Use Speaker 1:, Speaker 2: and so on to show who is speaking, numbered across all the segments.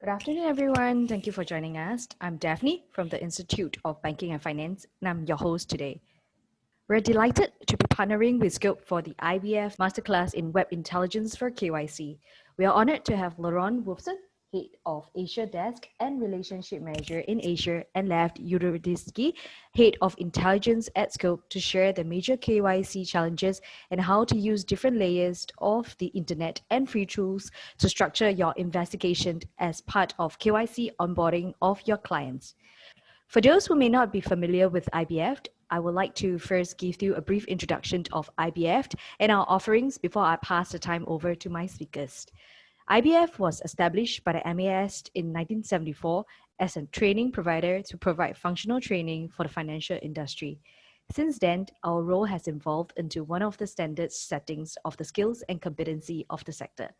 Speaker 1: Good afternoon, everyone. Thank you for joining us. I'm Daphne from the Institute of Banking and Finance, and I'm your host today. We're delighted to be partnering with Sqope for the IBF Masterclass in Web Intelligence for KYC. We are honored to have Lev Yuriditsky, Head of Asia Desk and Relationship Manager in Asia, and Lev Yuriditsky, Head of Intelligence at Sqope, to share the major KYC challenges and how to use different layers of the internet and free tools to structure your investigation as part of KYC onboarding of your clients. For those who may not be familiar with IBF, I would like to first give you a brief introduction of IBF and our offerings before I pass the time over to my speakers. IBF was established by the MAS in 1974 as a training provider to provide functional training for the financial industry. Since then, our role has evolved into one of the standard settings of the skills and competency of the sector.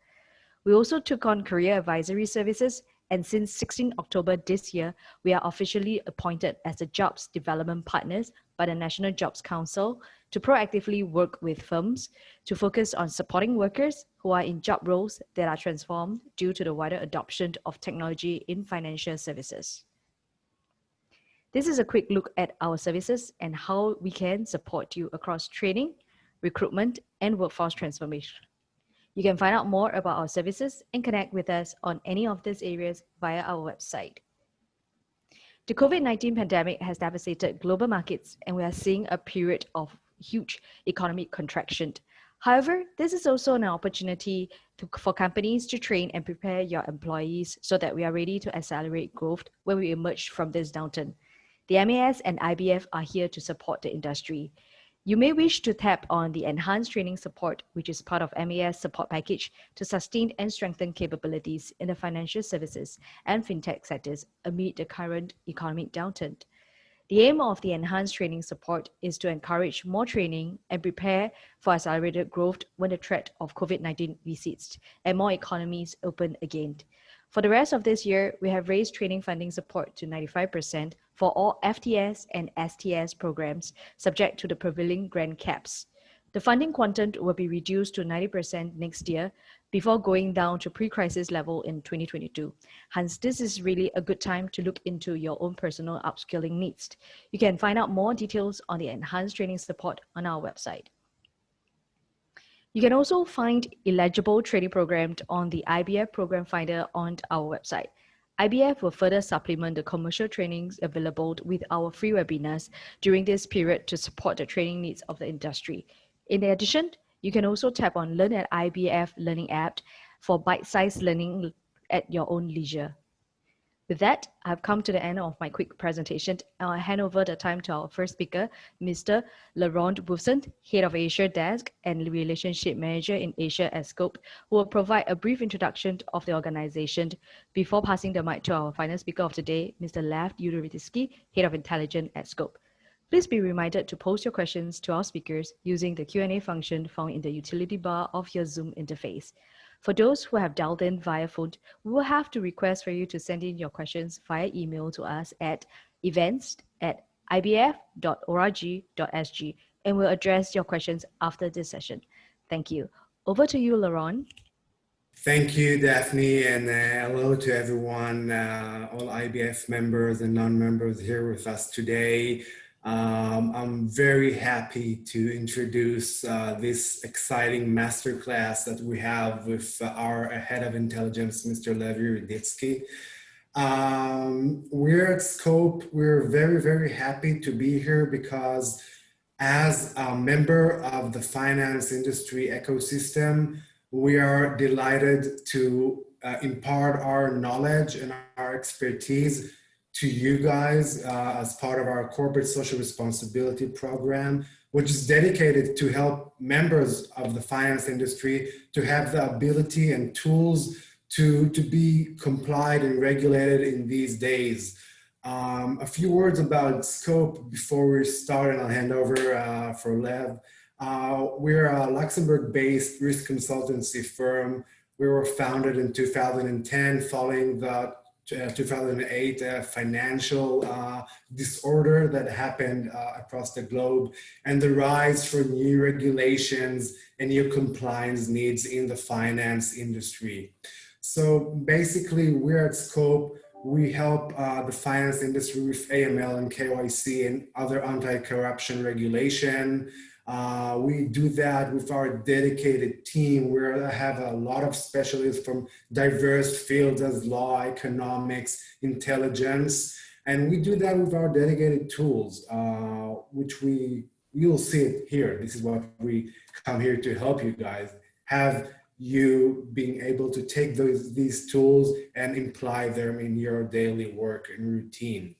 Speaker 1: We also took on career advisory services, and since 16 October this year, we are officially appointed as the Jobs Development Partners by the National Jobs Council to proactively work with firms to focus on supporting workers who are in job roles that are transformed due to the wider adoption of technology in financial services. This is a quick look at our services and how we can support you across training, recruitment, and workforce transformation. You can find out more about our services and connect with us on any of these areas via our website. The COVID-19 pandemic has devastated global markets, and we are seeing a period of huge economic contraction. However, this is also an opportunity for companies to train and prepare your employees so that we are ready to accelerate growth when we emerge from this downturn. The MAS and IBF are here to support the industry. You may wish to tap on the enhanced training support, which is part of MAS support package to sustain and strengthen capabilities in the financial services and fintech sectors amid the current economic downturn. The aim of the enhanced training support is to encourage more training and prepare for accelerated growth when the threat of COVID-19 recedes and more economies open again. For the rest of this year, we have raised training funding support to 95% for all FTS and STS programs, subject to the prevailing grant caps. The funding quantum will be reduced to 90% next year before going down to pre-crisis level in 2022. Hence, this is really a good time to look into your own personal upskilling needs. You can find out more details on the enhanced training support on our website. You can also find eligible training programs on the IBF Program Finder on our website. IBF will further supplement the commercial trainings available with our free webinars during this period to support the training needs of the industry. In addition, you can also tap on Learn at IBF Learning app for bite-sized learning at your own leisure. With that, I've come to the end of my quick presentation, and I'll hand over the time to our first speaker, Mr. Lev Yuriditsky, Head of Asia Desk and Relationship Manager in Asia at Sqope, who will provide a brief introduction of the organization before passing the mic to our final speaker of today, Mr. Lev Yuriditsky, Head of Intelligence at Sqope. Please be reminded to post your questions to our speakers using the Q&A function found in the utility bar of your Zoom interface. For those who have dialed in via phone, we will have to request for you to send in your questions via email to us at events@ibf.org.sg, and we'll address your questions after this session. Thank you. Over to you, Lev.
Speaker 2: Thank you, Daphne, and hello to everyone, all IBF members and non-members here with us today. I'm very happy to introduce this exciting masterclass that we have with our Head of Intelligence, Mr. Lev Yuriditsky. We're at Sqope. We're very, very happy to be here because as a member of the finance industry ecosystem, we are delighted to impart our knowledge and our expertise to you guys as part of our corporate social responsibility program, which is dedicated to help members of the finance industry to have the ability and tools to be complied and regulated in these days. A few words about Sqope before we start, and I'll hand over for Lev. We're a Luxembourg-based risk consultancy firm. We were founded in 2010 following the 2008 financial disorder that happened across the globe and the rise for new regulations and new compliance needs in the finance industry. So basically, we're at Sqope. We help the finance industry with AML and KYC and other anti-corruption regulation. We do that with our dedicated team where I have a lot of specialists from diverse fields as law, economics, intelligence. And we do that with our dedicated tools, which you'll see it here. This is what we come here to help you guys have you being able to take these tools and apply them in your daily work and routine.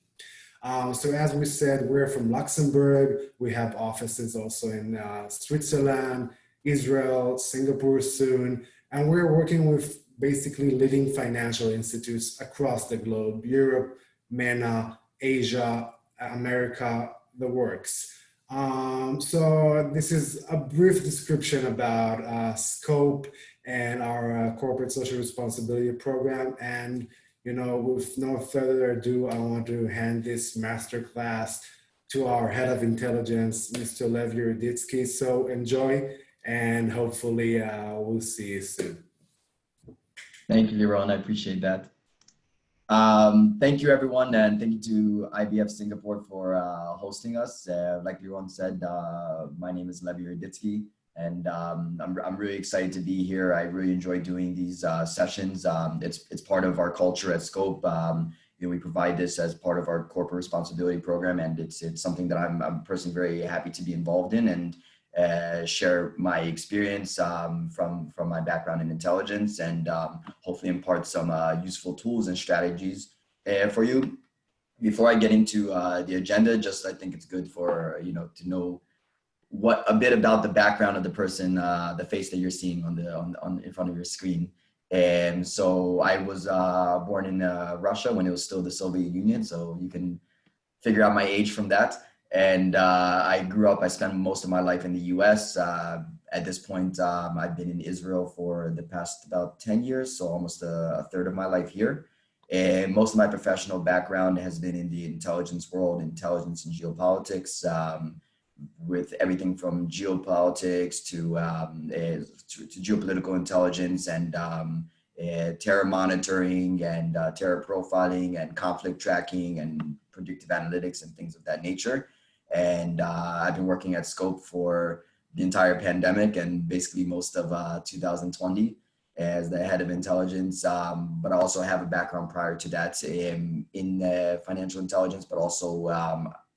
Speaker 2: So as we said, we're from Luxembourg. We have offices also in Switzerland, Israel, Singapore soon, and we're working with basically leading financial institutes across the globe, Europe, MENA, Asia, America, the works. So this is a brief description about Sqope and our corporate social responsibility program. And, with no further ado, I want to hand this masterclass to our head of intelligence, Mr. Lev Yuriditsky. So enjoy, and hopefully we'll see you soon.
Speaker 3: Thank you, Yaron. I appreciate that. Thank you, everyone, and thank you to IBF Singapore for hosting us. Like Yaron said, my name is Lev Yuriditsky, and I'm really excited to be here. I really enjoy doing these sessions. It's part of our culture at Sqope. We provide this as part of our corporate responsibility program, and it's something that I'm personally very happy to be involved in and share my experience from my background in intelligence, and hopefully impart some useful tools and strategies for you. Before I get into the agenda, I think it's good for to know a bit about the background of the person, the face that you're seeing in front of your screen. And so I was born in Russia when it was still the Soviet Union, so you can figure out my age from that. And I spent most of my life in the US. At this point, I've been in Israel for the past about 10 years, so almost a third of my life here. And most of my professional background has been in the intelligence world, intelligence and geopolitics, with everything from geopolitics to geopolitical intelligence and terror monitoring and terror profiling and conflict tracking and predictive analytics and things of that nature. And I've been working at Sqope for the entire pandemic and basically most of 2020 as the head of intelligence. But I also have a background prior to that in financial intelligence, but also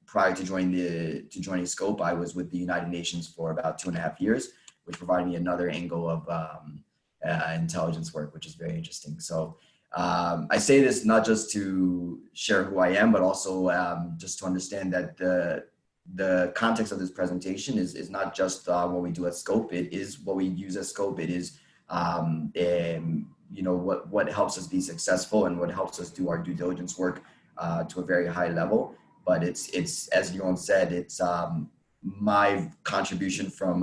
Speaker 3: prior to joining Sqope, I was with the United Nations for about 2.5 years, which provided me another angle of intelligence work, which is very interesting. So I say this not just to share who I am, but also just to understand that the context of this presentation is not just what we do at Sqope. It is what we use at Sqope. It is what helps us be successful and what helps us do our due diligence work to a very high level. But it's as Yaron said, it's my contribution from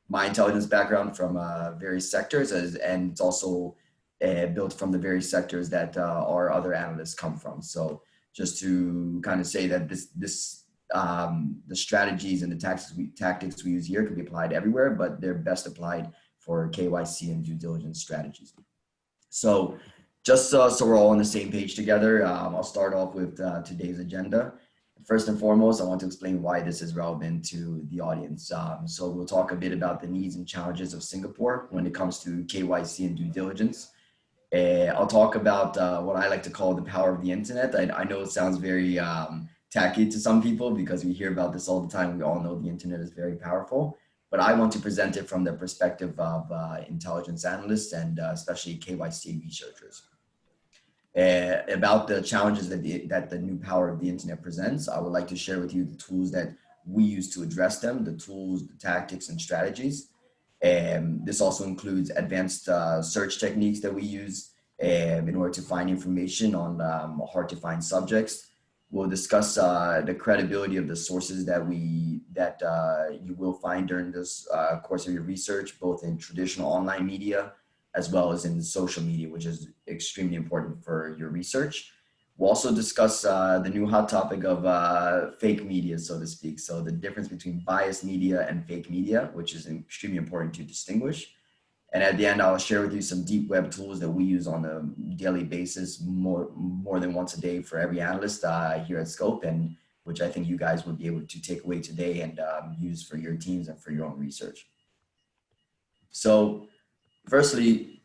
Speaker 3: my intelligence background from various sectors, and it's also built from the various sectors that our other analysts come from. So just to kind of say that the strategies and the tactics we use here can be applied everywhere, but they're best applied for KYC and due diligence strategies. So just so we're all on the same page together, I'll start off with today's agenda. First and foremost, I want to explain why this is relevant to the audience. So we'll talk a bit about the needs and challenges of Singapore when it comes to KYC and due diligence. I'll talk about what I like to call the power of the internet. I know it sounds very tacky to some people because we hear about this all the time. We all know the internet is very powerful, but I want to present it from the perspective of intelligence analysts and especially KYC researchers. About the challenges that the new power of the internet presents, I would like to share with you the tools that we use to address them, the tools, the tactics, and strategies. This also includes advanced search techniques that we use in order to find information on hard to find subjects. We'll discuss the credibility of the sources that you will find during this course of your research, both in traditional online media as well as in social media, which is extremely important for your research. We'll also discuss the new hot topic of fake media, so to speak. So the difference between biased media and fake media, which is extremely important to distinguish. And at the end, I'll share with you some deep web tools that we use on a daily basis, more than once a day for every analyst here at Sqope, and which I think you guys would be able to take away today and use for your teams and for your own research. So firstly,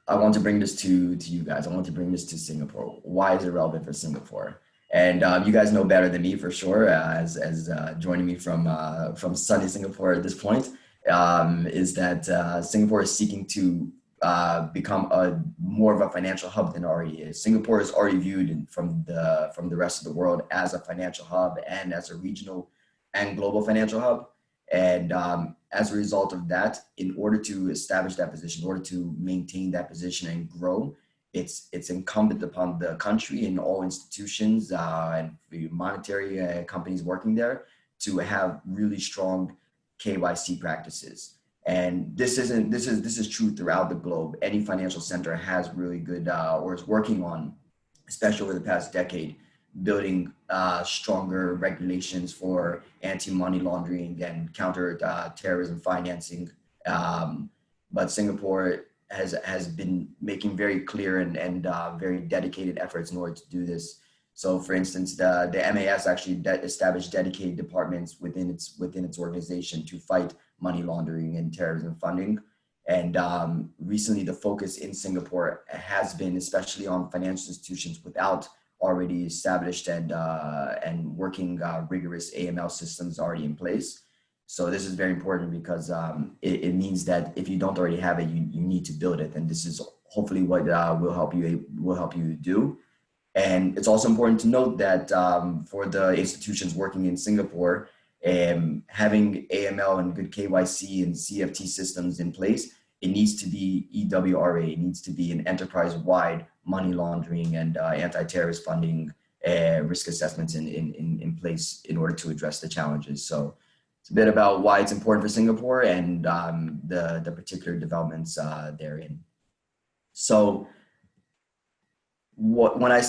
Speaker 3: I want to bring this to you guys. I want to bring this to Singapore. Why is it relevant for Singapore? And you guys know better than me for sure, as joining me from sunny Singapore at this point, is that Singapore is seeking to become more of a financial hub than it already is. Singapore is already viewed from the rest of the world as a financial hub and as a regional and global financial hub. And as a result of that, in order to establish that position, in order to maintain that position and grow, it's incumbent upon the country and all institutions and monetary companies working there to have really strong KYC practices. And this is true throughout the globe. Any financial center has really good or is working on, especially over the past decade, building stronger regulations for anti-money laundering and counter terrorism financing. But Singapore has been making very clear and very dedicated efforts in order to do this. So for instance, the MAS actually established dedicated departments within its organization to fight money laundering and terrorism funding. And recently the focus in Singapore has been especially on financial institutions without already established and working rigorous AML systems already in place. So this is very important because it means that if you don't already have it, you need to build it. And this is hopefully what will help you do. And it's also important to note that for the institutions working in Singapore, having AML and good KYC and CFT systems in place, it needs to be EWRA. It needs to be an enterprise-wide money laundering and anti-terrorist funding risk assessments in place in order to address the challenges. So it's a bit about why it's important for Singapore and the particular developments therein. So when I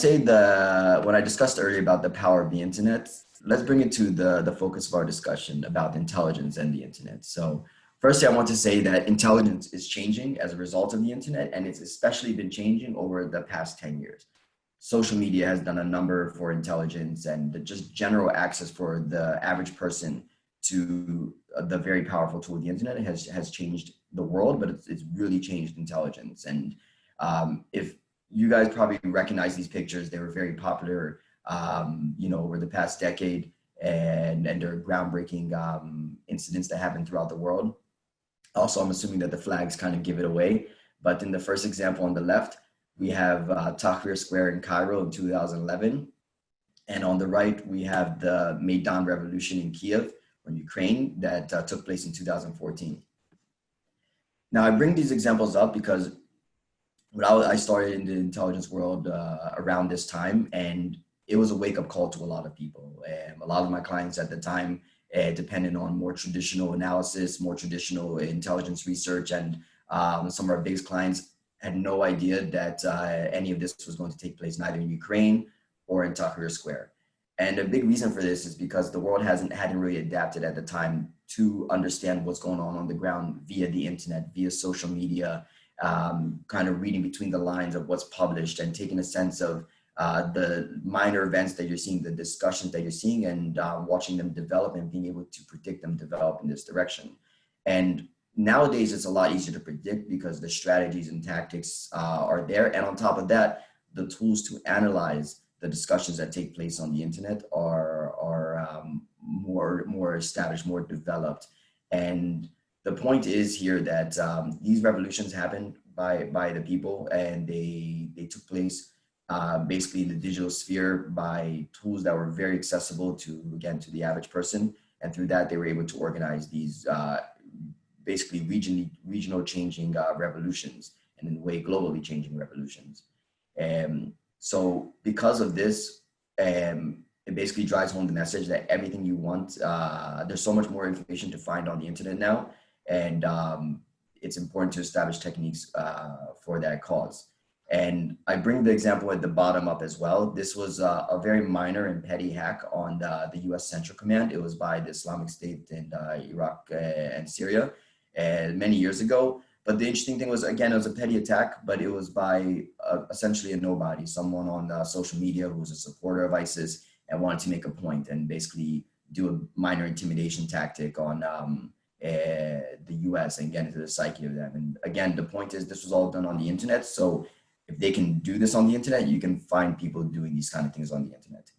Speaker 3: discussed earlier about the power of the internet, let's bring it to the focus of our discussion about intelligence and the internet. So firstly, I want to say that intelligence is changing as a result of the internet, and it's especially been changing over the past 10 years. Social media has done a number for intelligence, and just general access for the average person to the very powerful tool, the internet, has changed the world, but it's really changed intelligence. And if you guys probably recognize these pictures, they were very popular, over the past decade, and they're groundbreaking incidents that happen throughout the world. Also, I'm assuming that the flags kind of give it away. But in the first example on the left, we have Tahrir Square in Cairo in 2011. And on the right, we have the Maidan Revolution in Kiev, or Ukraine, that took place in 2014. Now, I bring these examples up because I started in the intelligence world around this time, and it was a wake-up call to a lot of people. A lot of my clients at the time depended on more traditional analysis, more traditional intelligence research, and some of our biggest clients had no idea that any of this was going to take place, neither in Ukraine or in Tahrir Square. And a big reason for this is because the world hadn't really adapted at the time to understand what's going on the ground via the internet, via social media, kind of reading between the lines of what's published and taking a sense of the minor events that you're seeing, the discussions that you're seeing, and watching them develop and being able to predict them develop in this direction. And nowadays, it's a lot easier to predict because the strategies and tactics are there. And on top of that, the tools to analyze the discussions that take place on the internet are more established, more developed. And the point is here that these revolutions happened by the people, and they took place basically in the digital sphere by tools that were very accessible to the average person. And through that, they were able to organize these basically regional changing revolutions, and in a way globally changing revolutions. So because of this, it basically drives home the message that everything you want, there's so much more information to find on the internet now, and it's important to establish techniques for that cause. And I bring the example at the bottom up as well. This was a very minor and petty hack on the US Central Command. It was by the Islamic State in Iraq and Syria many years ago. But the interesting thing was, again, it was a petty attack, but it was by essentially a nobody, someone on social media who was a supporter of ISIS and wanted to make a point and basically do a minor intimidation tactic on the US and get into the psyche of them. And again, the point is this was all done on the internet. So if they can do this on the internet, you can find people doing these kind of things on the internet.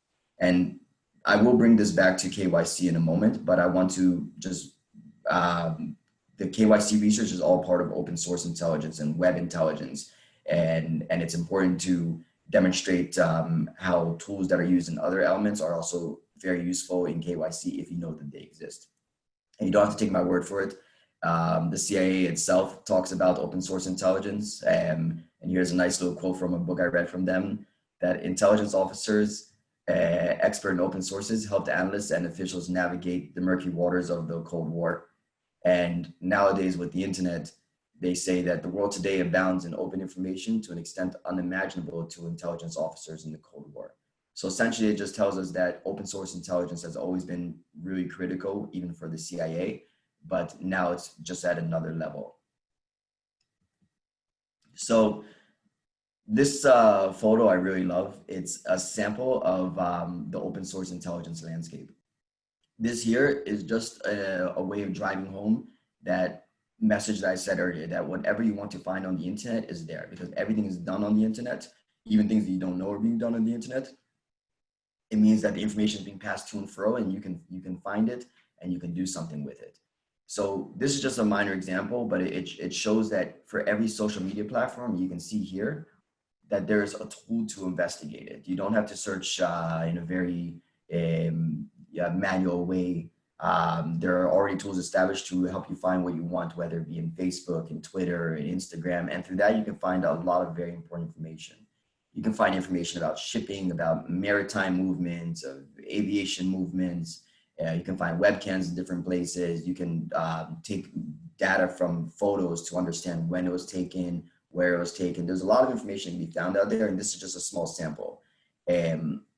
Speaker 3: And I will bring this back to KYC in a moment, but I want to just, the KYC research is all part of open source intelligence and web intelligence. And it's important to demonstrate how tools that are used in other elements are also very useful in KYC if you know that they exist. And you don't have to take my word for it. The CIA itself talks about open source intelligence. And here's a nice little quote from a book I read from them, that intelligence officers, expert in open sources, helped analysts and officials navigate the murky waters of the Cold War. And nowadays with the internet, they say that the world today abounds in open information to an extent unimaginable to intelligence officers in the Cold War. So essentially it just tells us that open source intelligence has always been really critical, even for the CIA, but now it's just at another level. So this photo I really love. It's a sample of the open source intelligence landscape. This here is just a way of driving home that message that I said earlier, that whatever you want to find on the internet is there, because everything is done on the internet, even things that you don't know are being done on the internet. It means that the information is being passed to and fro, and you can find it and you can do something with it. So this is just a minor example, but it shows that for every social media platform, you can see here that there's a tool to investigate it. You don't have to search in a very manual way. There are already tools established to help you find what you want, whether it be in Facebook, in Twitter, in Instagram, and through that you can find a lot of very important information. You can find information about shipping, about maritime movements, of aviation movements. You can find webcams in different places. You can take data from photos to understand when it was taken, where it was taken. There's a lot of information to be found out there, and this is just a small sample.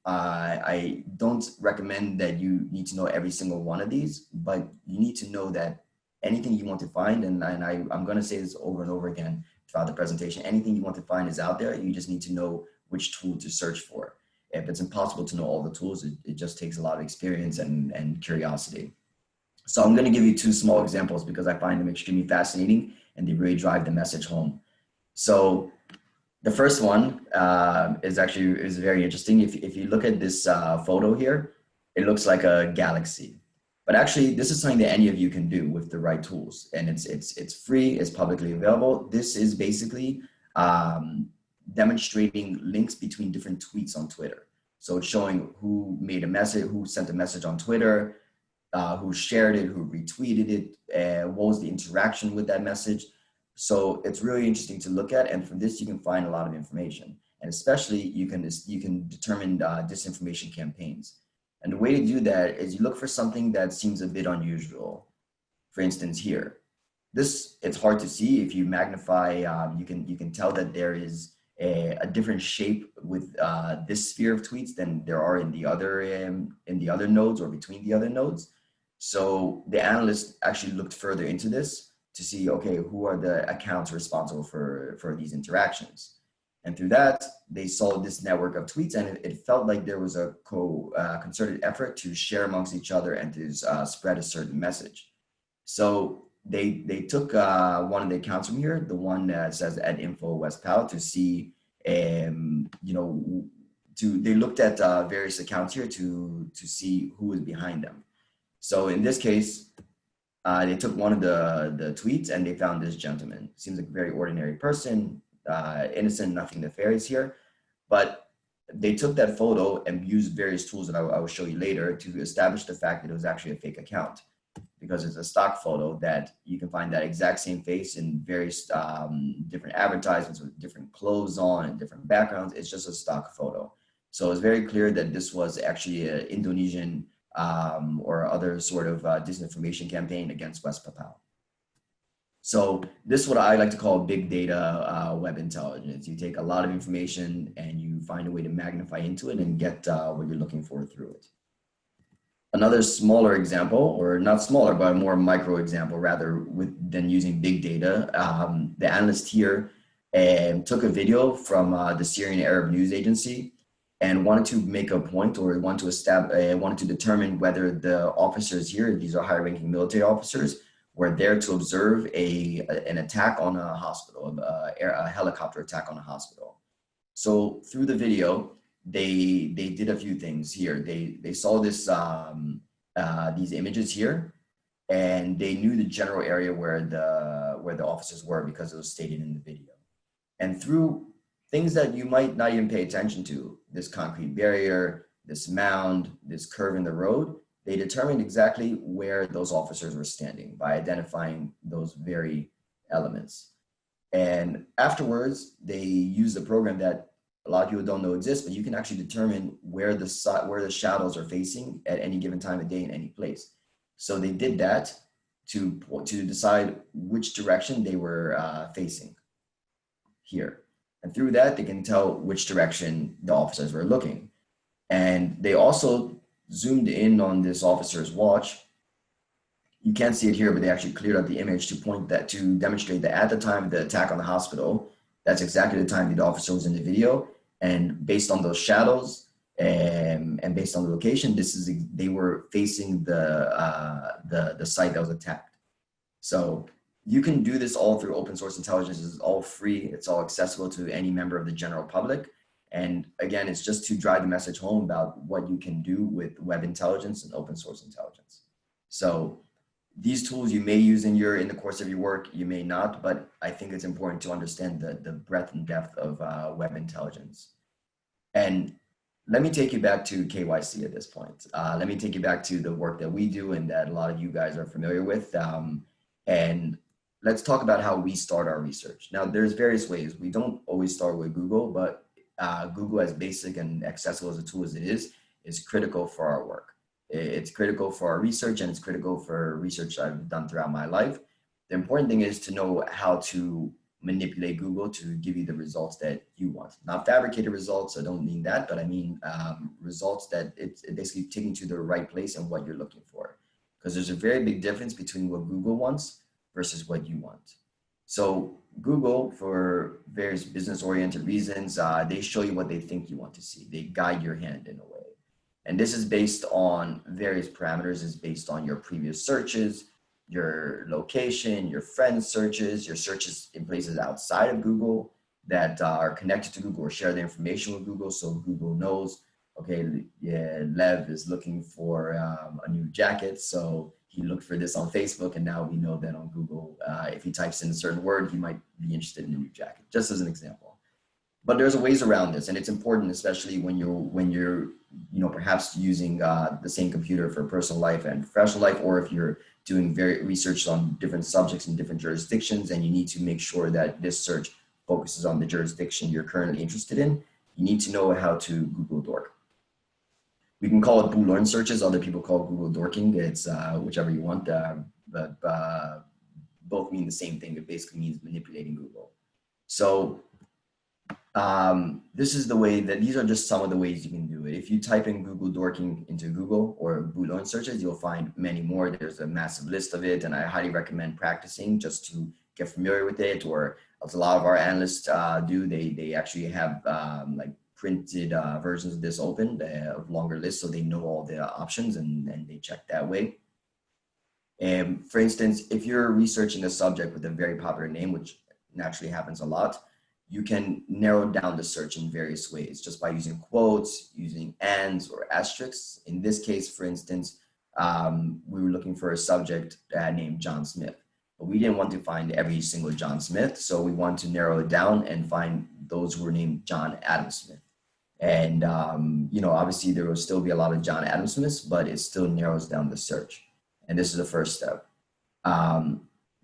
Speaker 3: I don't recommend that you need to know every single one of these, but you need to know that anything you want to find, and I'm going to say this over and over again throughout the presentation, anything you want to find is out there. You just need to know which tool to search for. If it's impossible to know all the tools, it just takes a lot of experience and curiosity. So I'm going to give you two small examples because I find them extremely fascinating and they really drive the message home. So the first one is very interesting. If you look at this photo here, it looks like a galaxy. But actually, this is something that any of you can do with the right tools, and it's free, it's publicly available. This is basically demonstrating links between different tweets on Twitter. So it's showing who made a message, who sent a message on Twitter, who shared it, who retweeted it, what was the interaction with that message. So it's really interesting to look at, and from this you can find a lot of information, and especially you can determine disinformation campaigns. And the way to do that is you look for something that seems a bit unusual. For instance, here, it's hard to see. If you magnify, you can tell that there is a different shape with this sphere of tweets than there are in the other nodes or between the other nodes. So the analysts actually looked further into this to see, okay, who are the accounts responsible for these interactions? And through that, they saw this network of tweets, and it felt like there was a concerted effort to share amongst each other and to spread a certain message. So they took one of the accounts from here, the one that says @InfoWestPal, to see, they looked at various accounts here to see who was behind them. So in this case, they took one of the tweets and they found this gentleman. Seems like a very ordinary person, innocent, nothing nefarious here. But they took that photo and used various tools that I will show you later to establish the fact that it was actually a fake account, because it's a stock photo that you can find that exact same face in various different advertisements with different clothes on and different backgrounds. It's just a stock photo. So it's very clear that this was actually an Indonesian or other sort of disinformation campaign against West Papua. So this is what I like to call big data web intelligence. You take a lot of information and you find a way to magnify into it and get what you're looking for through it. Another smaller example, or not smaller, but a more micro example rather than using big data. The analyst here took a video from the Syrian Arab News Agency and wanted to make a point, or wanted to determine whether the officers here, these are high-ranking military officers, were there to observe an attack on a hospital, a helicopter attack on a hospital. So through the video, they did a few things here. They saw this these images here, and they knew the general area where the officers were because it was stated in the video. And through things that you might not even pay attention to, this concrete barrier, this mound, this curve in the road, they determined exactly where those officers were standing by identifying those very elements. And afterwards, they used a program that a lot of people don't know exists, but you can actually determine where the shadows are facing at any given time of day in any place. So they did that to decide which direction they were facing here. And through that, they can tell which direction the officers were looking. And they also zoomed in on this officer's watch. You can't see it here, but they actually cleared up the image to demonstrate that at the time of the attack on the hospital, that's exactly the time the officer was in the video. And based on those shadows and based on the location, they were facing the site that was attacked. So you can do this all through open source intelligence. It's all free. It's all accessible to any member of the general public. And again, it's just to drive the message home about what you can do with web intelligence and open source intelligence. So these tools you may use in the course of your work, you may not, but I think it's important to understand the breadth and depth of web intelligence. And let me take you back to KYC at this point. Let me take you back to the work that we do and that a lot of you guys are familiar with. And let's talk about how we start our research. Now, there's various ways. We don't always start with Google, but Google, as basic and accessible as a tool as it is critical for our work. It's critical for our research, and it's critical for research I've done throughout my life. The important thing is to know how to manipulate Google to give you the results that you want. Not fabricated results, I don't mean that, but I mean results that it's basically taking you to the right place and what you're looking for. Because there's a very big difference between what Google wants versus what you want. So Google, for various business-oriented reasons, they show you what they think you want to see. They guide your hand in a way. And this is based on various parameters. It's based on your previous searches, your location, your friends' searches, your searches in places outside of Google that are connected to Google or share the information with Google. So Google knows, okay, yeah, Lev is looking for a new jacket. So he looked for this on Facebook, and now we know that on Google, if he types in a certain word, he might be interested in a new jacket, just as an example. But there's ways around this, and it's important, especially when you're perhaps using the same computer for personal life and professional life, or if you're doing research on different subjects in different jurisdictions, and you need to make sure that this search focuses on the jurisdiction you're currently interested in. You need to know how to Google dork. We can call it Boolean searches. Other people call it Google dorking. It's whichever you want, but both mean the same thing. It basically means manipulating Google. So this is the way that these are just some of the ways you can do it. If you type in Google dorking into Google or Boolean searches, you'll find many more. There's a massive list of it, and I highly recommend practicing just to get familiar with it. Or as a lot of our analysts do, they actually have like printed versions of this open of longer lists, so they know all the options and they check that way. And for instance, if you're researching a subject with a very popular name, which naturally happens a lot, you can narrow down the search in various ways, just by using quotes, using ands or asterisks. In this case, for instance, we were looking for a subject named John Smith, but we didn't want to find every single John Smith. So we wanted to narrow it down and find those who were named John Adam Smith. And, obviously there will still be a lot of John Adam Smiths, but it still narrows down the search. And this is the first step.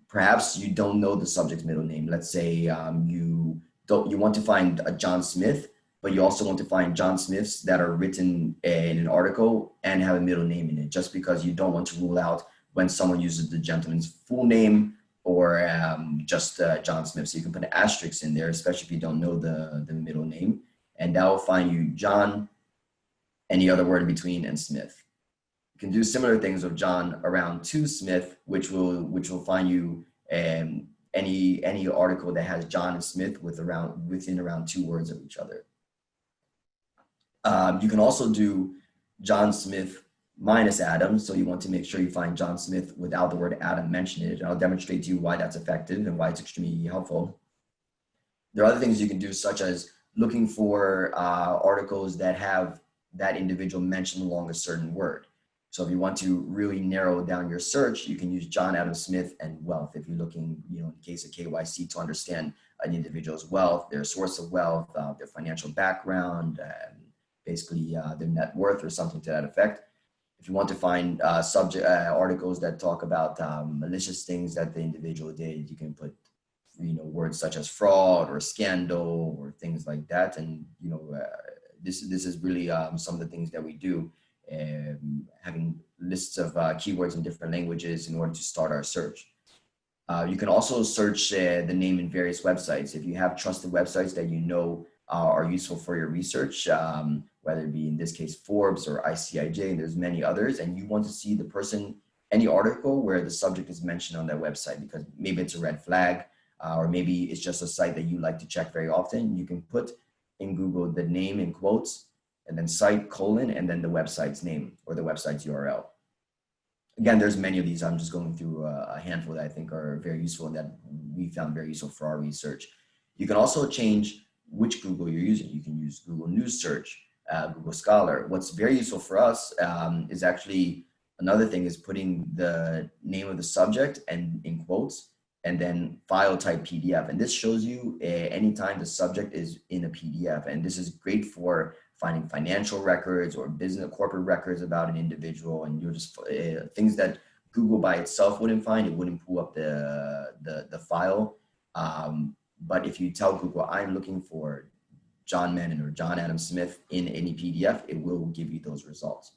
Speaker 3: Perhaps you don't know the subject's middle name. Let's say you want to find a John Smith, but you also want to find John Smiths that are written in an article and have a middle name in it, just because you don't want to rule out when someone uses the gentleman's full name or just John Smith. So you can put an asterisk in there, especially if you don't know the middle name, and that will find you John, any other word in between, and Smith. You can do similar things with John around to Smith, which will find you any article that has John and Smith within around 2 words of each other. You can also do John Smith minus Adam. So you want to make sure you find John Smith without the word Adam mentioned in it. I'll demonstrate to you why that's effective and why it's extremely helpful. There are other things you can do, such as looking for articles that have that individual mentioned along a certain word. So if you want to really narrow down your search, you can use John Adam Smith and wealth. If you're looking, in the case of KYC, to understand an individual's wealth, their source of wealth, their financial background, basically their net worth or something to that effect. If you want to find articles that talk about malicious things that the individual did, you can put words such as fraud or scandal or things like that. And this is really some of the things that we do, having lists of keywords in different languages in order to start our search. You can also search the name in various websites. If you have trusted websites that are useful for your research, whether it be in this case Forbes or ICIJ, and there's many others, and you want to see the person, any article where the subject is mentioned on that website, because maybe it's a red flag, or maybe it's just a site that you like to check very often, you can put in Google the name in quotes and then site : and then the website's name or the website's URL. Again, there's many of these. I'm just going through a handful that I think are very useful and that we found very useful for our research. You can also change which Google you're using. You can use Google News Search, Google Scholar. What's very useful for us is actually, another thing is putting the name of the subject and in quotes, and then file type PDF. And this shows you anytime the subject is in a PDF. And this is great for finding financial records or business corporate records about an individual. And you're just things that Google by itself wouldn't find. It wouldn't pull up the file. But if you tell Google, I'm looking for John Menon or John Adam Smith in any PDF, it will give you those results.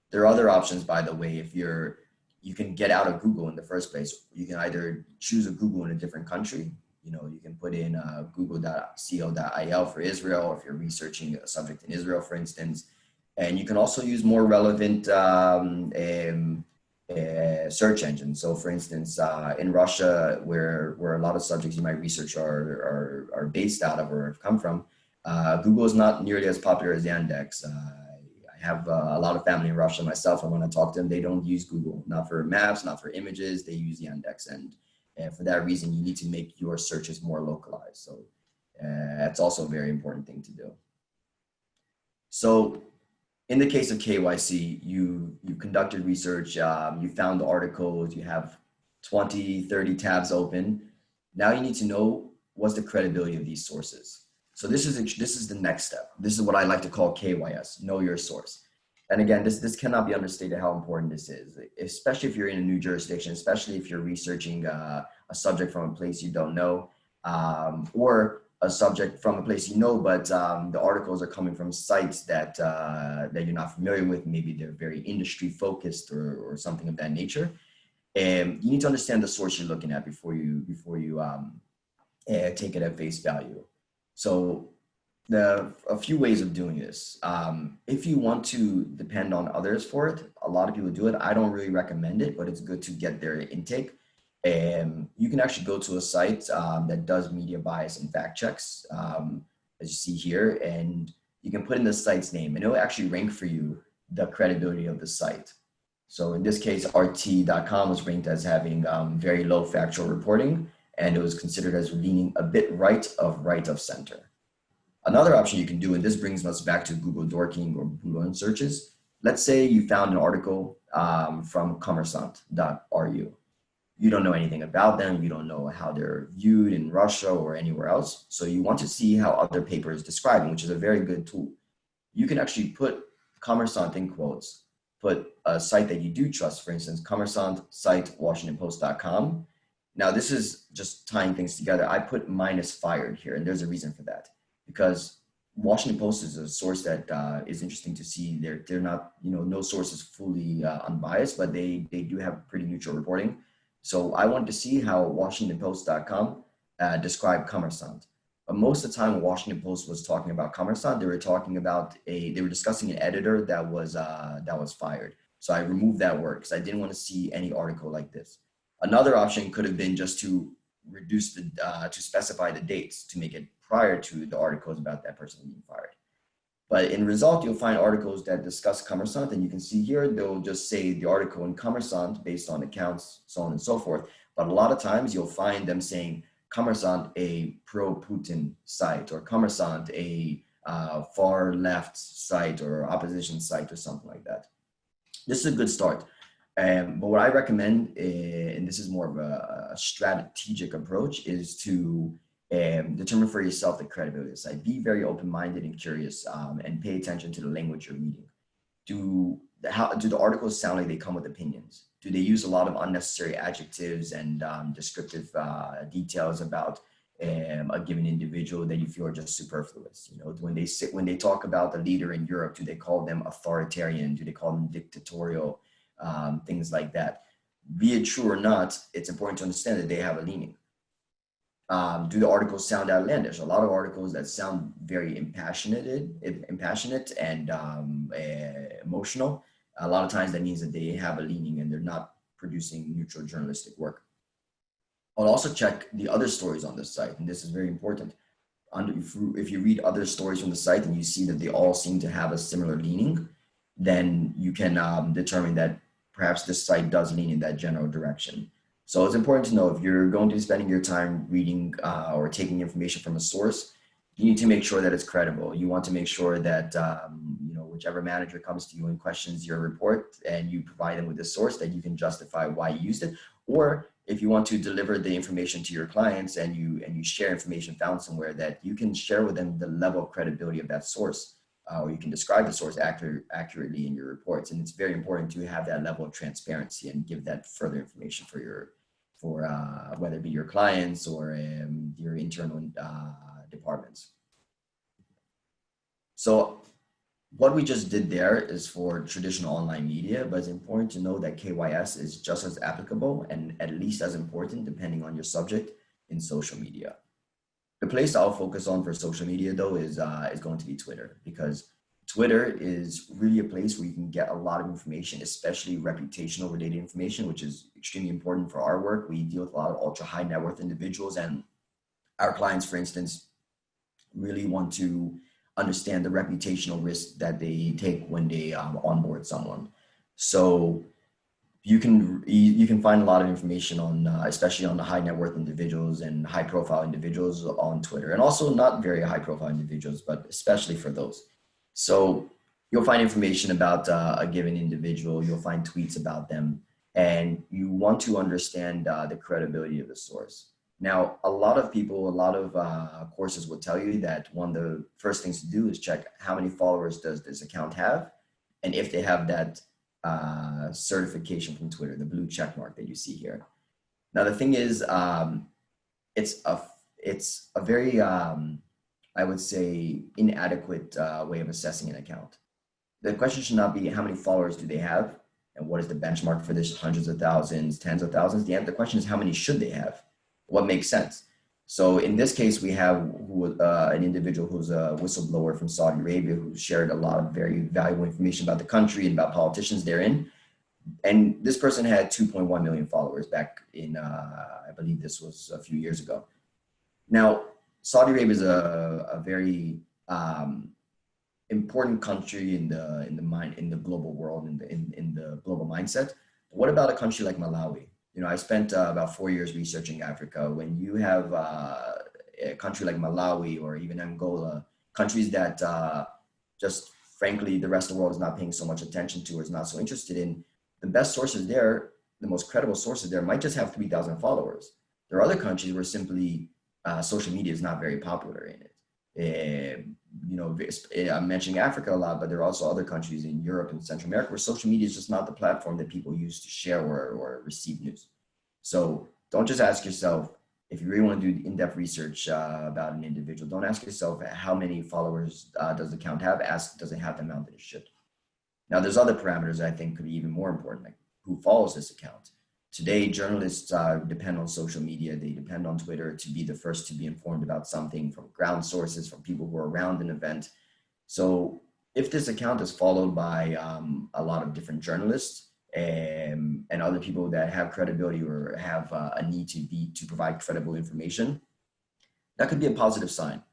Speaker 3: There are other options, by the way. If you can get out of Google in the first place. You can either choose a Google in a different country. You can put in google.co.il for Israel, or if you're researching a subject in Israel, for instance. And you can also use more relevant search engines. So for instance, in Russia, where a lot of subjects you might research are based out of or have come from, Google is not nearly as popular as Yandex. I have a lot of family in Russia myself, and when I talk to them, they don't use Google, not for maps, not for images, they use Yandex. And for that reason, you need to make your searches more localized. So that's also a very important thing to do. So in the case of KYC, you conducted research, you found the articles, you have 20, 30 tabs open. Now you need to know what's the credibility of these sources. So this is the next step. This is what I like to call KYS, know your source. And again, this cannot be understated how important this is, especially if you're in a new jurisdiction, especially if you're researching a subject from a place you don't know, or a subject from a place you know, but the articles are coming from sites that you're not familiar with. Maybe they're very industry focused or something of that nature. And you need to understand the source you're looking at before you take it at face value. So a few ways of doing this. If you want to depend on others for it, a lot of people do it. I don't really recommend it, but it's good to get their intake. You can actually go to a site that does media bias and fact checks, as you see here, and you can put in the site's name, and it'll actually rank for you the credibility of the site. So in this case, RT.com was ranked as having very low factual reporting, and it was considered as leaning a bit right of center. Another option you can do, and this brings us back to Google Dorking or Boolean searches. Let's say you found an article from commerçant.ru. You don't know anything about them. You don't know how they're viewed in Russia or anywhere else. So you want to see how other papers describe them, which is a very good tool. You can actually put Commerçant in quotes, put a site that you do trust, for instance, Commerçant site, WashingtonPost.com. Now this is just tying things together. I put -fired here, and there's a reason for that, because Washington Post is a source that is interesting to see. They're not, no source is fully unbiased, but they do have pretty neutral reporting. So I wanted to see how WashingtonPost.com described Commerçant. But most of the time, when Washington Post was talking about Commerçant, they were discussing an editor that was fired. So I removed that word because I didn't want to see any article like this. Another option could have been just to reduce the, to specify the dates to make it prior to the articles about that person being fired. But in result, you'll find articles that discuss Commerçant, and you can see here, they'll just say the article in Commerçant based on accounts, so on and so forth. But a lot of times you'll find them saying Commerçant, a pro-Putin site, or Commerçant, a far left site or opposition site or something like that. This is a good start. But what I recommend, and this is more of a strategic approach, is to determine for yourself the credibility of the site. Be very open-minded and curious, and pay attention to the language you're reading. Do the articles sound like they come with opinions? Do they use a lot of unnecessary adjectives and descriptive details about a given individual that you feel are just superfluous? You know, when they talk about the leader in Europe, do they call them authoritarian? Do they call them dictatorial? Things like that. Be it true or not, it's important to understand that they have a leaning. Do the articles sound outlandish? A lot of articles that sound very impassionate and emotional, a lot of times that means that they have a leaning and they're not producing neutral journalistic work. I'll also check the other stories on the site, and this is very important. If you read other stories from the site and you see that they all seem to have a similar leaning, then you can determine that perhaps this site does lean in that general direction. So it's important to know if you're going to be spending your time reading or taking information from a source, you need to make sure that it's credible. You want to make sure that you know, whichever manager comes to you and questions your report and you provide them with the source, that you can justify why you used it. Or if you want to deliver the information to your clients and you share information found somewhere, that you can share with them the level of credibility of that source. Or you can describe the source accurately in your reports. And it's very important to have that level of transparency and give that further information for whether it be your clients or your internal departments. So what we just did there is for traditional online media, but it's important to know that KYS is just as applicable and at least as important, depending on your subject, in social media. The place I'll focus on for social media, though, is going to be Twitter, because Twitter is really a place where you can get a lot of information, especially reputational related information, which is extremely important for our work. We deal with a lot of ultra high net worth individuals, and our clients, for instance, really want to understand the reputational risk that they take when they onboard someone. So you can find a lot of information on, especially on the high net worth individuals and high profile individuals on Twitter, and also not very high profile individuals, but especially for those. So you'll find information about a given individual, you'll find tweets about them, and you want to understand the credibility of the source. Now, a lot of people, a lot of courses will tell you that one of the first things to do is check how many followers does this account have, and if they have that certification from Twitter, the blue check mark that you see here. Now, the thing is, it's a very, I would say, inadequate way of assessing an account. The question should not be how many followers do they have and what is the benchmark for this, hundreds of thousands, tens of thousands. The question is how many should they have? What makes sense? So in this case, we have an individual who's a whistleblower from Saudi Arabia who shared a lot of very valuable information about the country and about politicians therein. And this person had 2.1 million followers back in, I believe this was a few years ago. Now, Saudi Arabia is a very important country in the global world, in the global mindset. But what about a country like Malawi? You know, I spent about 4 years researching Africa. When you have a country like Malawi or even Angola, countries that just frankly the rest of the world is not paying so much attention to or is not so interested in, the best sources there, the most credible sources there might just have 3,000 followers. There are other countries where simply social media is not very popular in it. You know, I'm mentioning Africa a lot, but there are also other countries in Europe and Central America where social media is just not the platform that people use to share or receive news. So don't just ask yourself, if you really want to do in-depth research about an individual, don't ask yourself how many followers does the account have, ask does it have the amount that it should. Now there's other parameters I think could be even more important, like who follows this account. Today, journalists depend on social media. They depend on Twitter to be the first to be informed about something from ground sources, from people who are around an event. So if this account is followed by a lot of different journalists and other people that have credibility or have a need to provide credible information, that could be a positive sign.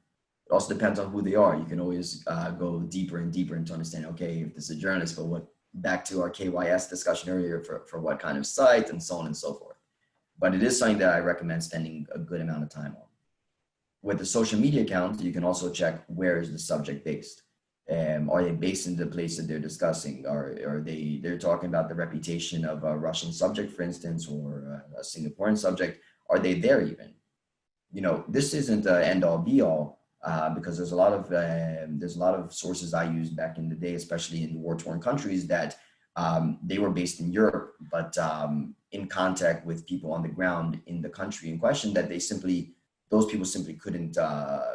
Speaker 3: It also depends on who they are. You can always go deeper and deeper into understanding, okay, if this is a journalist, but what, back to our KYS discussion earlier, for what kind of site and so on and so forth. But it is something that I recommend spending a good amount of time on. With the social media account, you can also check where is the subject based. Are they based in the place that they're discussing? Are they're talking about the reputation of a Russian subject, for instance, or a Singaporean subject? Are they there even? You know, this isn't the end all be all because there's a lot of sources I used back in the day, especially in war-torn countries, that they were based in Europe, but in contact with people on the ground in the country in question, that those people simply couldn't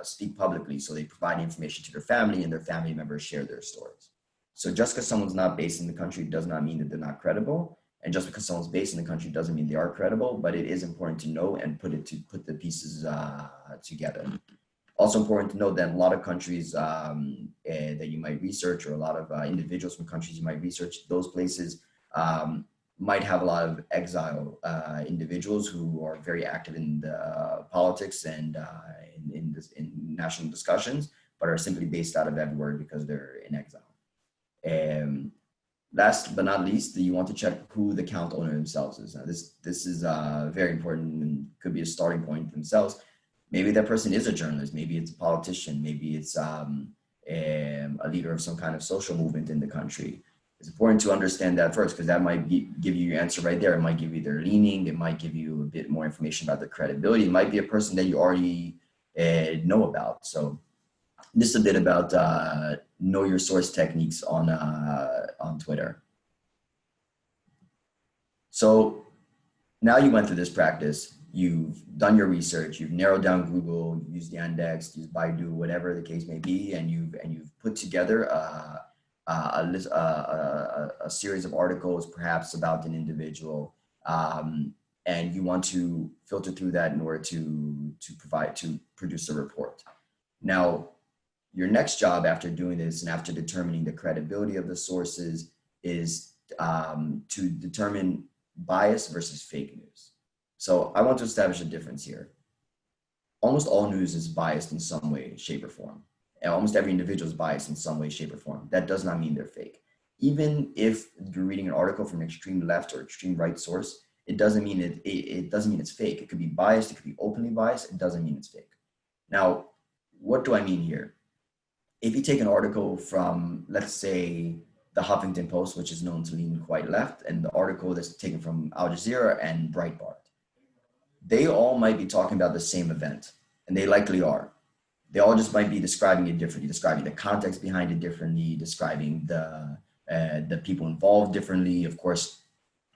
Speaker 3: speak publicly. So they provide information to their family, and their family members share their stories. So just because someone's not based in the country does not mean that they're not credible. And just because someone's based in the country doesn't mean they are credible, but it is important to know and put the pieces together. Also important to note that a lot of countries that you might research, or a lot of individuals from countries you might research, those places might have a lot of exile individuals who are very active in the politics and in national discussions, but are simply based out of everywhere because they're in exile. Last but not least, you want to check who the account owner themselves is. Now, this is very important and could be a starting point themselves. Maybe that person is a journalist. Maybe it's a politician. Maybe it's a leader of some kind of social movement in the country. It's important to understand that first, because that might give you your answer right there. It might give you their leaning. It might give you a bit more information about their credibility. It might be a person that you already know about. So this is a bit about know your source techniques on Twitter. So now you went through this practice. You've done your research, you've narrowed down Google, you've used Yandex, used Baidu, whatever the case may be, and you've put together a series of articles, perhaps about an individual, and you want to filter through that in order to produce a report. Now, your next job after doing this and after determining the credibility of the sources is to determine bias versus fake news. So I want to establish a difference here. Almost all news is biased in some way, shape, or form. And almost every individual is biased in some way, shape, or form. That does not mean they're fake. Even if you're reading an article from an extreme left or extreme right source, it doesn't mean it doesn't mean it's fake. It could be biased, it could be openly biased, it doesn't mean it's fake. Now, what do I mean here? If you take an article from, let's say, the Huffington Post, which is known to lean quite left, and the article that's taken from Al Jazeera and Breitbart, they all might be talking about the same event, and they likely are. They all just might be describing it differently, describing the context behind it differently, describing the people involved differently. Of course,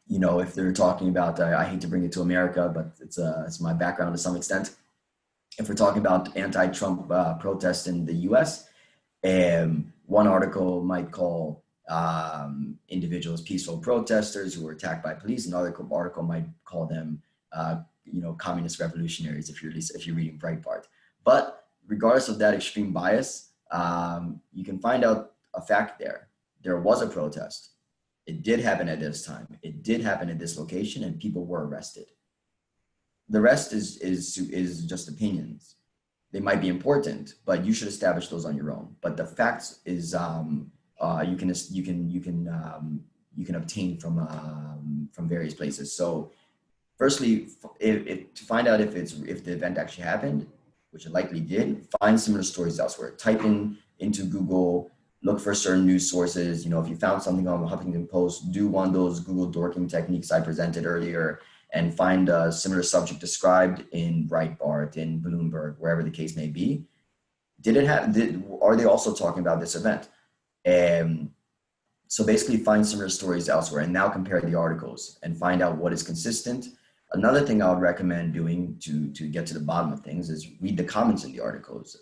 Speaker 3: you know, if they're talking about, I hate to bring it to America, but it's my background to some extent. If we're talking about anti-Trump protests in the US, one article might call individuals peaceful protesters who were attacked by police. Another article might call them communist revolutionaries if you're reading Breitbart. But regardless of that extreme bias, you can find out a fact there. There was a protest. It did happen at this time. It did happen at this location, and people were arrested. The rest is just opinions. They might be important, but you should establish those on your own. But the facts is you can obtain from various places. So firstly, to find out if the event actually happened, which it likely did, find similar stories elsewhere. Type into Google, look for certain news sources. You know, if you found something on the Huffington Post, do one of those Google dorking techniques I presented earlier and find a similar subject described in Breitbart, in Bloomberg, wherever the case may be. Are they also talking about this event? So basically find similar stories elsewhere and now compare the articles and find out what is consistent. Another thing I would recommend doing to get to the bottom of things is read the comments in the articles.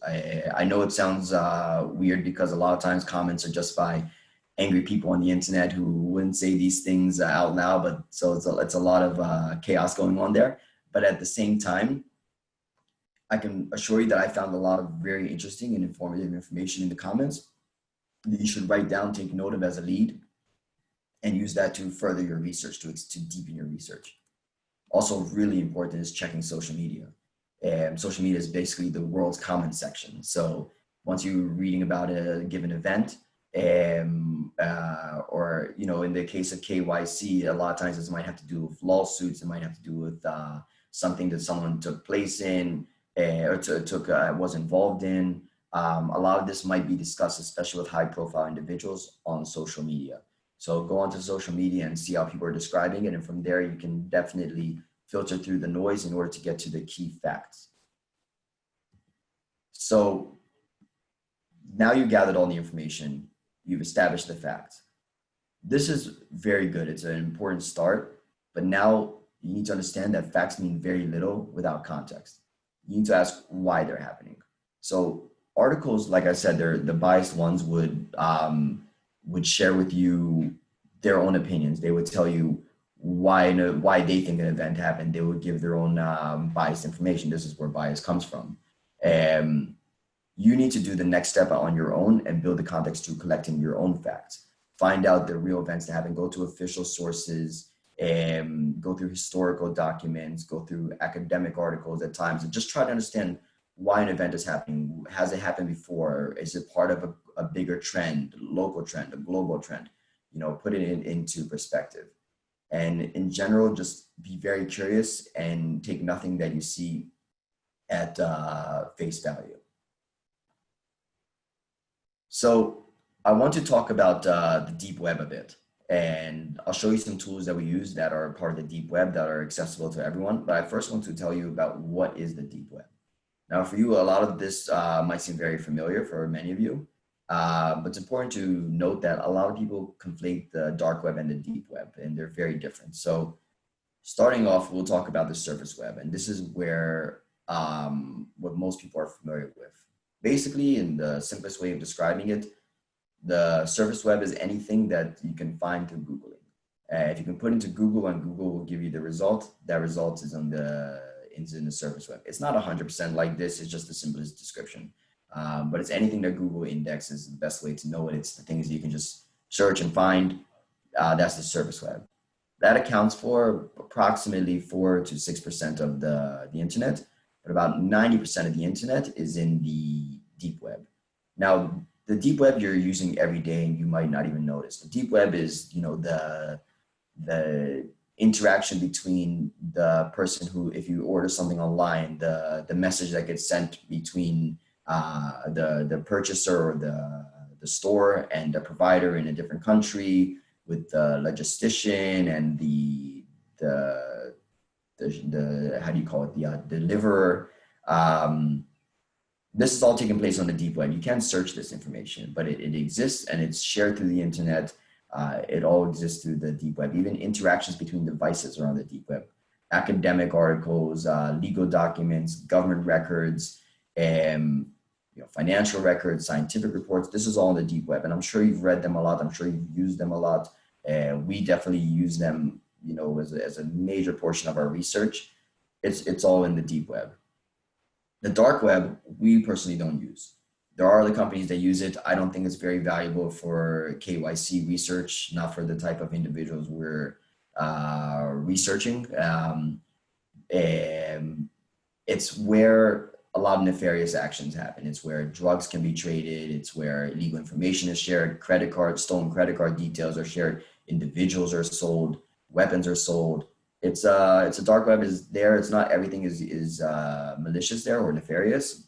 Speaker 3: I know it sounds weird because a lot of times comments are just by angry people on the internet who wouldn't say these things out loud, but so it's a lot of chaos going on there. But at the same time, I can assure you that I found a lot of very interesting and informative information in the comments. that you should write down, take note of as a lead, and use that to further your research, to deepen your research. Also really important is checking social media. And social media is basically the world's comment section. So once you're reading about a given event, or, you know, in the case of KYC, a lot of times this might have to do with lawsuits. It might have to do with something that someone took place in, or was involved in. A lot of this might be discussed, especially with high profile individuals, on social media. So go onto social media and see how people are describing it. And from there, you can definitely filter through the noise in order to get to the key facts. So now you've gathered all the information, you've established the facts. This is very good. It's an important start, but now you need to understand that facts mean very little without context. You need to ask why they're happening. So articles, like I said, they're the biased ones would share with you their own opinions. They would tell you why they think an event happened. They would give their own biased information. This is where bias comes from. You need to do the next step on your own and build the context to collecting your own facts. Find out the real events that happen. Go to official sources, go through historical documents, go through academic articles at times, and just try to understand why an event is happening. Has it happened before? Is it part of a bigger trend, local trend, a global trend? You know, put it into perspective. And in general, just be very curious and take nothing that you see at face value. So I want to talk about the deep web a bit, and I'll show you some tools that we use that are part of the deep web that are accessible to everyone. But I first want to tell you about what is the deep web. Now, for you, a lot of this might seem very familiar for many of you, but it's important to note that a lot of people conflate the dark web and the deep web, and they're very different. So starting off, we'll talk about the surface web, and this is where what most people are familiar with. Basically, in the simplest way of describing it, the surface web is anything that you can find through Googling. If you can put into Google and Google will give you the result, that result is in the surface web. It's not 100% like this, it's just the simplest description. But it's anything that Google indexes. The best way to know it. It's the things you can just search and find. That's the surface web. That accounts for approximately 4 to 6% of the internet, but about 90% of the internet is in the deep web. Now, the deep web you're using every day and you might not even notice. The deep web is, you know, the interaction between the person who, if you order something online, the message that gets sent between the purchaser or the store and the provider in a different country, with the logistician and the how do you call it, the deliverer. This is all taking place on the deep web. You can't search this information, but it exists and it's shared through the internet. It all exists through the deep web. Even interactions between devices are on the deep web. Academic articles, legal documents, government records, you know, financial records, scientific reports. This is all on the deep web, and I'm sure you've read them a lot. I'm sure you've used them a lot. We definitely use them, you know, as a major portion of our research. It's all in the deep web. The dark web, we personally don't use. There are other companies that use it. I don't think it's very valuable for KYC research, not for the type of individuals we're researching. It's where a lot of nefarious actions happen. It's where drugs can be traded. It's where illegal information is shared. Credit cards, stolen credit card details are shared. Individuals are sold. Weapons are sold. It's a dark web is there. It's not everything is malicious there or nefarious.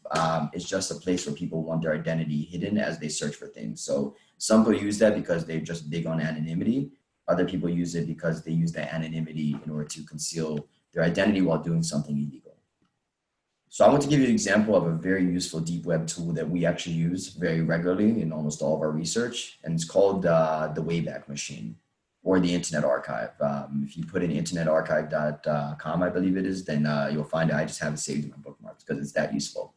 Speaker 3: It's just a place where people want their identity hidden as they search for things. So some people use that because they're just big on anonymity. Other people use it because they use that anonymity in order to conceal their identity while doing something illegal. So I want to give you an example of a very useful deep web tool that we actually use very regularly in almost all of our research, and it's called the Wayback Machine, or the Internet Archive. If you put in internetarchive.com, I believe it is, then you'll find it. I just have it saved in my bookmarks because it's that useful.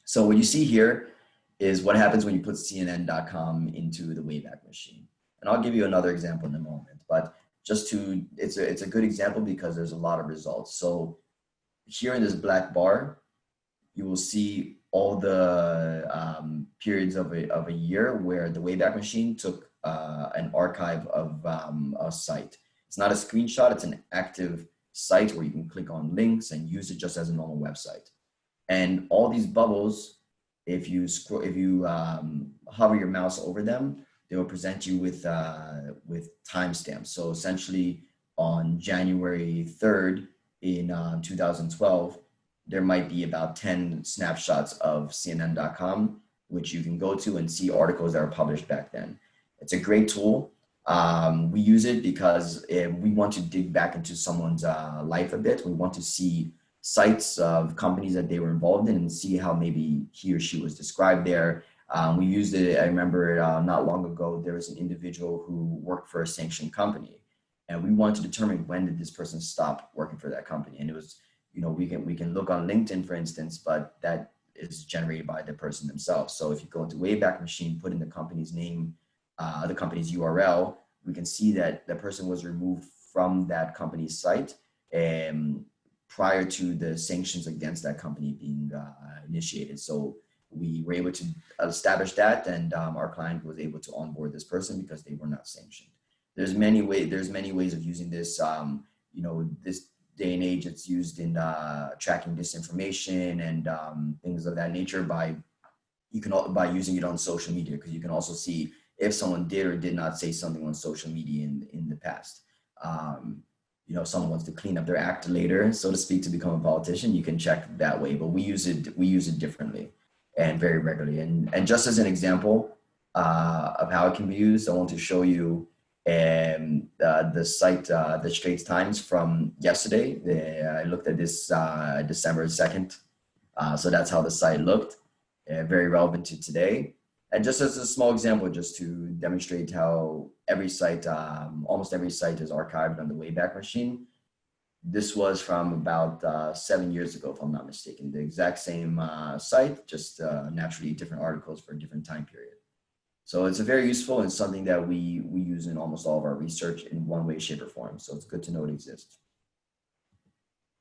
Speaker 3: So what you see here is what happens when you put CNN.com into the Wayback Machine. And I'll give you another example in a moment, but just to, it's a good example because there's a lot of results. So here in this black bar, you will see all the periods of a year where the Wayback Machine took an archive of a site. It's not a screenshot, it's an active site where you can click on links and use it just as a normal website. And all these bubbles, if you hover your mouse over them, they will present you with timestamps. So essentially on January 3rd in 2012, there might be about 10 snapshots of CNN.com, which you can go to and see articles that were published back then. It's a great tool. We use it because we want to dig back into someone's life a bit. We want to see sites of companies that they were involved in and see how maybe he or she was described there. We used it, I remember not long ago, there was an individual who worked for a sanctioned company, and we wanted to determine when did this person stop working for that company. And it was, you know, we can look on LinkedIn, for instance, but that is generated by the person themselves. So if you go into Wayback Machine, put in the company's name, the company's URL, we can see that the person was removed from that company's site prior to the sanctions against that company being initiated. So we were able to establish that, and our client was able to onboard this person because they were not sanctioned. There's many ways of using this. You know, this day and age, it's used in tracking disinformation and things of that nature by using it on social media, because you can also see if someone did or did not say something on social media in the past. You know, if someone wants to clean up their act later, so to speak, to become a politician, you can check that way. But we use it differently and very regularly. And just as an example of how it can be used, I want to show you the site, the Straits Times from yesterday. I looked at this December 2nd. So that's how the site looked, very relevant to today. And just as a small example, just to demonstrate how every site, almost every site is archived on the Wayback Machine. This was from about 7 years ago, if I'm not mistaken. The exact same site, just naturally different articles for a different time period. So it's a very useful and something that we use in almost all of our research in one way, shape, or form. So it's good to know it exists.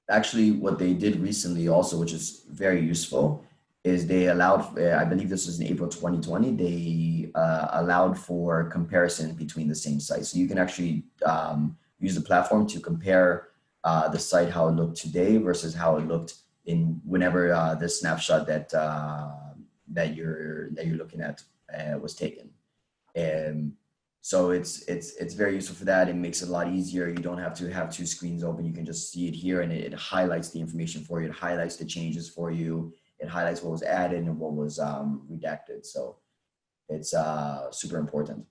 Speaker 3: Actually, what they did recently also, which is very useful, is they allowed, I believe this was in April 2020, they allowed for comparison between the same sites. So you can actually use the platform to compare the site, how it looked today versus how it looked in whenever the snapshot that you're looking at was taken. So it's very useful for that. It makes it a lot easier. You don't have to have two screens open. You can just see it here, and it highlights the information for you. It highlights the changes for you. It highlights what was added and what was redacted. So it's super important.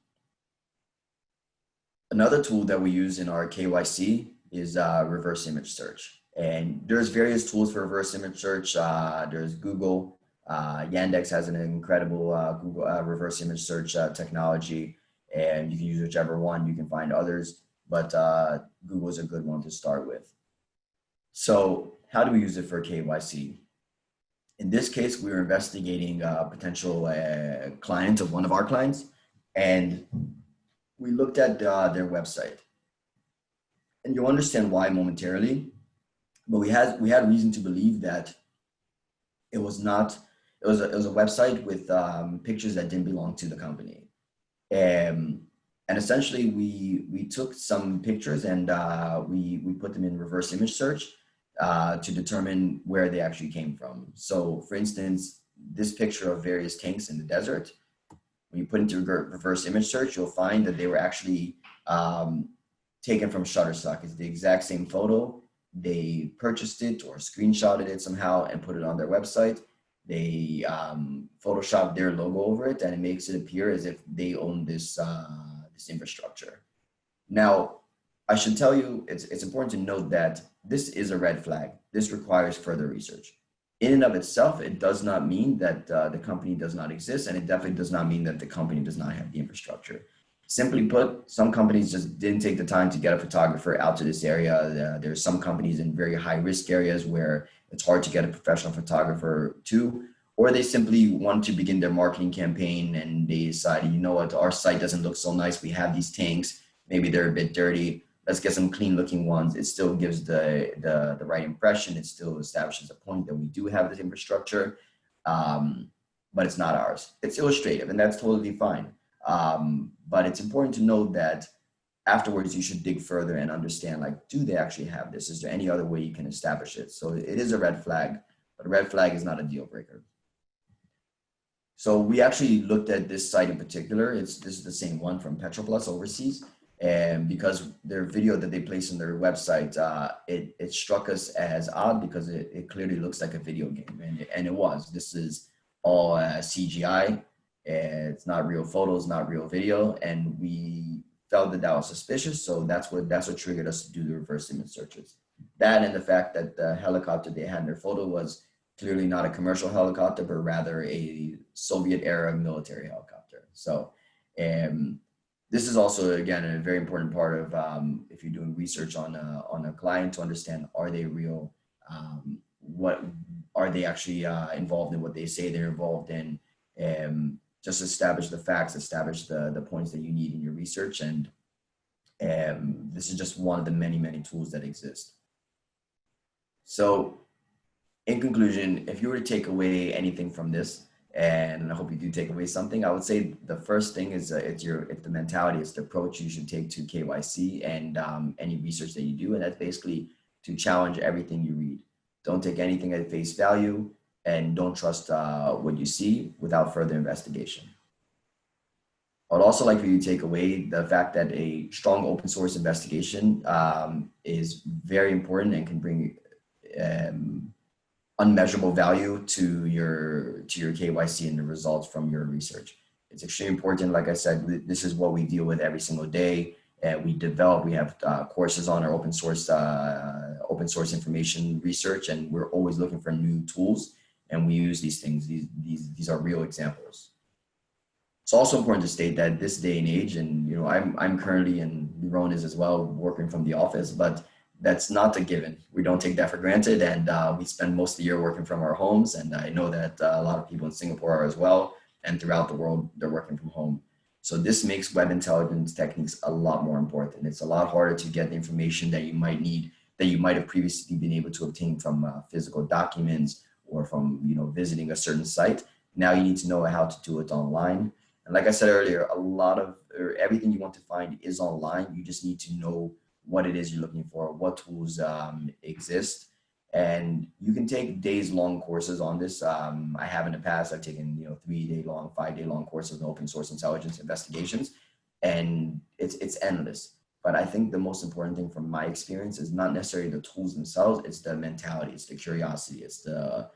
Speaker 3: Another tool that we use in our KYC is reverse image search. And there's various tools for reverse image search. There's Google. Yandex has an incredible Google reverse image search technology, and you can use whichever one. You can find others, but Google is a good one to start with. So how do we use it for KYC? In this case, we were investigating a potential client of one of our clients, and we looked at their website. And you'll understand why momentarily, but we had reason to believe that it was a website with pictures that didn't belong to the company. And essentially, we took some pictures and we put them in reverse image search to determine where they actually came from. So for instance, this picture of various tanks in the desert, when you put into reverse image search, you'll find that they were actually taken from Shutterstock. It's the exact same photo. They purchased it or screenshotted it somehow and put it on their website. They Photoshopped their logo over it, and it makes it appear as if they own this infrastructure. Now, I should tell you, it's important to note that this is a red flag. This requires further research. In and of itself, it does not mean that the company does not exist, and it definitely does not mean that the company does not have the infrastructure. Simply put, some companies just didn't take the time to get a photographer out to this area. There's some companies in very high risk areas where it's hard to get a professional photographer to, or they simply want to begin their marketing campaign and they decided, you know what, our site doesn't look so nice. We have these tanks, maybe they're a bit dirty. Let's get some clean looking ones. It still gives the right impression. It still establishes a point that we do have this infrastructure. but it's not ours. It's illustrative, and that's totally fine. But it's important to note that afterwards you should dig further and understand, like, do they actually have this? Is there any other way you can establish it? So it is a red flag, but a red flag is not a deal breaker. So we actually looked at this site in particular. This is the same one from Petroplus overseas. And because their video that they placed on their website, it struck us as odd because it clearly looks like a video game, and it was. This is all CGI. It's not real photos, not real video, and we felt that was suspicious. So that's what triggered us to do the reverse image searches. That and the fact that the helicopter they had in their photo was clearly not a commercial helicopter, but rather a Soviet era military helicopter. So, this is also, again, a very important part of if you're doing research on a client, to understand, are they real? What are they actually involved in? What they say they're involved in? Just establish the facts, establish the points that you need in your research, and this is just one of the many tools that exist. So, in conclusion, if you were to take away anything from this, and I hope you do take away something, I would say the first thing is it's the mentality, it's the approach you should take to KYC and any research that you do. And that's basically to challenge everything you read. Don't take anything at face value, and don't trust what you see without further investigation. I would also like for you to take away the fact that a strong open source investigation is very important and can bring unmeasurable value to your KYC and the results from your research. It's extremely important. Like I said, this is what we deal with every single day. We have courses on our open source information research, and we're always looking for new tools, and we use these things. These are real examples. It's also important to state that this day and age, and I'm currently, and Ron is as well, working from the office, but that's not a given. We don't take that for granted, and we spend most of the year working from our homes. And I know that a lot of people in Singapore are as well, and throughout the world, they're working from home. So this makes web intelligence techniques a lot more important. It's a lot harder to get the information that you might need, that you might have previously been able to obtain from physical documents or from visiting a certain site. Now you need to know how to do it online. And like I said earlier, everything you want to find is online. You just need to know what it is you're looking for, what tools exist. And you can take days-long courses on this. I have in the past. I've taken 3-day-long, 5-day-long courses on open source intelligence investigations, and it's endless. But I think the most important thing from my experience is not necessarily the tools themselves. It's the mentality. It's the curiosity. It's that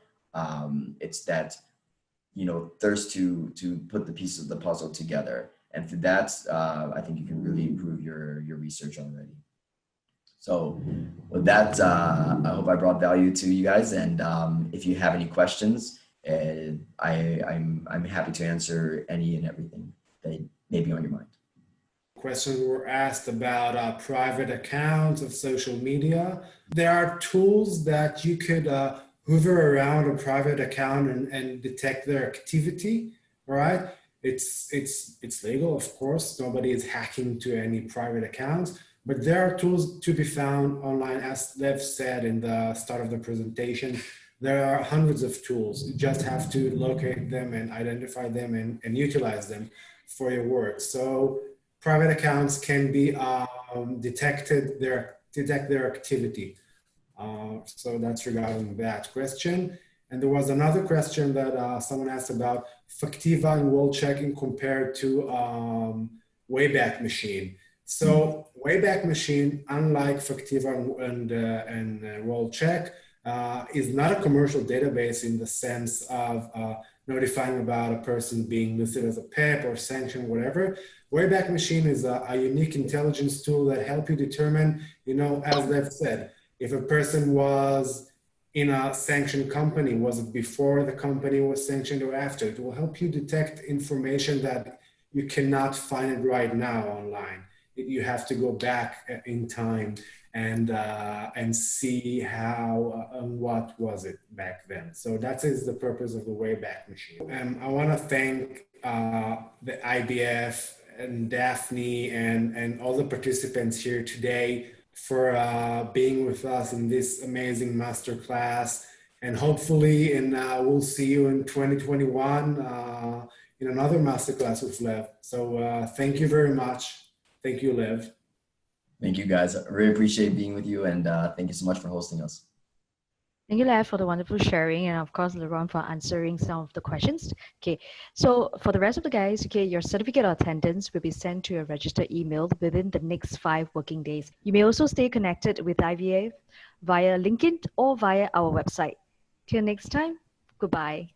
Speaker 3: thirst to put the pieces of the puzzle together. And through that, I think you can really improve your research already. So with that, I hope I brought value to you guys. And if you have any questions, I'm happy to answer any and everything that may be on your mind.
Speaker 2: Questions were asked about private accounts of social media. There are tools that you could hover around a private account and detect their activity, right? It's legal, of course. Nobody is hacking to any private accounts. But there are tools to be found online. As Lev said in the start of the presentation, there are hundreds of tools. You just have to locate them and identify them and utilize them for your work. So private accounts can be detect their activity. So that's regarding that question. And there was another question that someone asked about Factiva and World Checking compared to Wayback Machine. So Wayback Machine, unlike Factiva and World Check, is not a commercial database in the sense of notifying about a person being listed as a PEP or sanctioned, whatever. Wayback Machine is a unique intelligence tool that helps you determine, as Lev said, if a person was in a sanctioned company, was it before the company was sanctioned or after? It will help you detect information that you cannot find it right now online. You have to go back in time and see how and what was it back then. So that is the purpose of the Wayback Machine. I want to thank the IBF and Daphne and all the participants here today for being with us in this amazing masterclass. And hopefully, we'll see you in 2021 in another masterclass with Lev. So thank you very much. Thank you, Lev.
Speaker 3: Thank you, guys. I really appreciate being with you, and thank you so much for hosting us.
Speaker 1: Thank you, Lev, for the wonderful sharing, and of course, Laurent, for answering some of the questions. Okay, so for the rest of the guys, okay, your certificate of attendance will be sent to your registered email within the next 5 working days. You may also stay connected with IBF via LinkedIn or via our website. Till next time, goodbye.